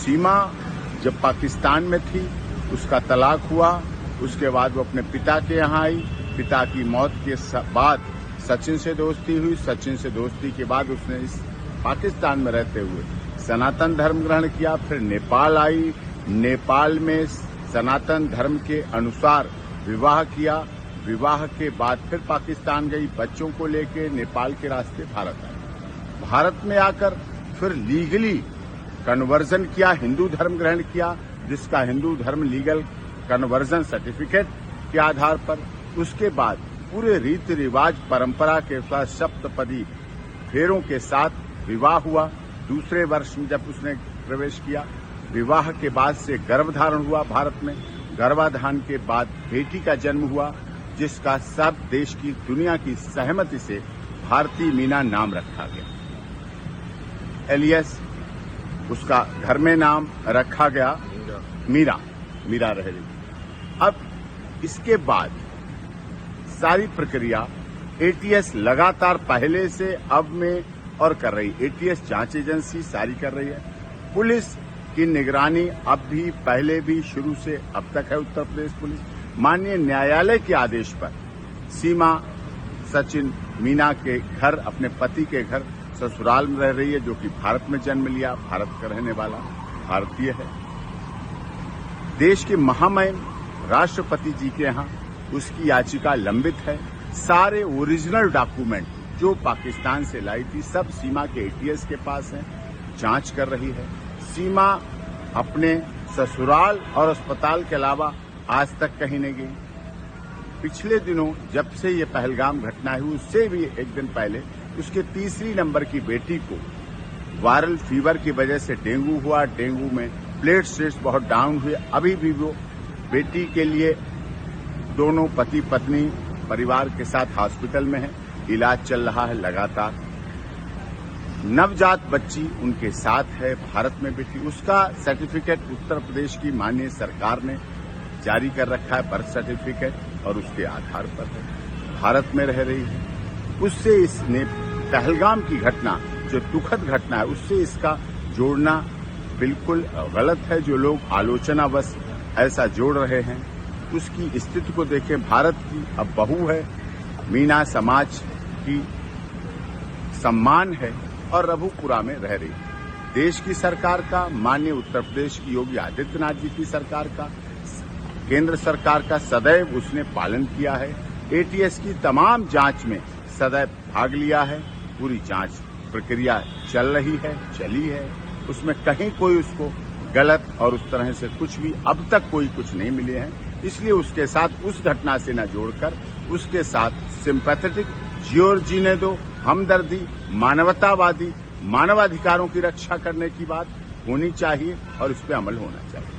सीमा जब पाकिस्तान में थी, उसका तलाक हुआ, उसके बाद वो अपने पिता के यहाँ आई। पिता की मौत के बाद सचिन से दोस्ती हुई। सचिन से दोस्ती के बाद उसने इस पाकिस्तान में रहते हुए सनातन धर्म ग्रहण किया। फिर नेपाल आई, नेपाल में सनातन धर्म के अनुसार विवाह किया। विवाह के बाद फिर पाकिस्तान गई, बच्चों को लेके नेपाल के रास्ते भारत आई। भारत में आकर फिर लीगली कन्वर्जन किया, हिंदू धर्म ग्रहण किया, जिसका हिंदू धर्म लीगल कन्वर्जन सर्टिफिकेट के आधार पर। उसके बाद पूरे रीति रिवाज परंपरा के साथ सप्तपदी फेरों के साथ विवाह हुआ। दूसरे वर्ष में जब उसने प्रवेश किया, विवाह के बाद से गर्भधारण हुआ भारत में। गर्भाधान के बाद बेटी का जन्म हुआ, जिसका सब देश की दुनिया की सहमति से भारती मीना नाम रखा गया। एलियस उसका घर में नाम रखा गया मीरा रह रही। अब इसके बाद सारी प्रक्रिया एटीएस लगातार पहले से अब में और कर रही। एटीएस जांच एजेंसी सारी कर रही है। पुलिस की निगरानी अब भी पहले भी शुरू से अब तक है। उत्तर प्रदेश पुलिस माननीय न्यायालय के आदेश पर सीमा सचिन मीना के घर, अपने पति के घर ससुराल में रह रही है, जो कि भारत में जन्म लिया, भारत का रहने वाला भारतीय है। देश के महामहिम राष्ट्रपति जी के यहाँ उसकी याचिका लंबित है। सारे ओरिजिनल डॉक्यूमेंट जो पाकिस्तान से लाई थी सब सीमा के एटीएस के पास हैं, जांच कर रही है। सीमा अपने ससुराल और अस्पताल के अलावा आज तक कहीं नहीं गई। पिछले दिनों जब से ये पहलगाम घटना हुई, उससे भी एक दिन पहले उसके तीसरी नंबर की बेटी को वायरल फीवर की वजह से डेंगू हुआ। डेंगू में प्लेटलेट्स बहुत डाउन हुए। अभी भी वो बेटी के लिए दोनों पति पत्नी परिवार के साथ हॉस्पिटल में है, इलाज चल रहा है लगातार। नवजात बच्ची उनके साथ है, भारत में बेटी। उसका सर्टिफिकेट उत्तर प्रदेश की माननीय सरकार ने जारी कर रखा है, बर्थ सर्टिफिकेट, और उसके आधार पर है, भारत में रह रही है। उससे इसने पहलगाम की घटना, जो दुखद घटना है, उससे इसका जोड़ना बिल्कुल गलत है। जो लोग आलोचनावश ऐसा जोड़ रहे हैं, उसकी स्थिति को देखें। भारत की अब बहू है, मीना समाज की सम्मान है और रघुपुरा में रह रही है। देश की सरकार का, माननीय उत्तर प्रदेश की योगी आदित्यनाथ जी की सरकार का, केंद्र सरकार का सदैव उसने पालन किया है। एटीएस की तमाम जांच में सदैव भाग लिया है। पूरी जांच प्रक्रिया चल रही है, चली है। उसमें कहीं कोई उसको गलत और उस तरह से कुछ भी अब तक कोई कुछ नहीं मिले हैं। इसलिए उसके साथ उस घटना से न जोड़कर उसके साथ सिंपैथेटिक, जियो जीने दो, हमदर्दी, मानवतावादी, मानवाधिकारों की रक्षा करने की बात होनी चाहिए और इस पर अमल होना चाहिए।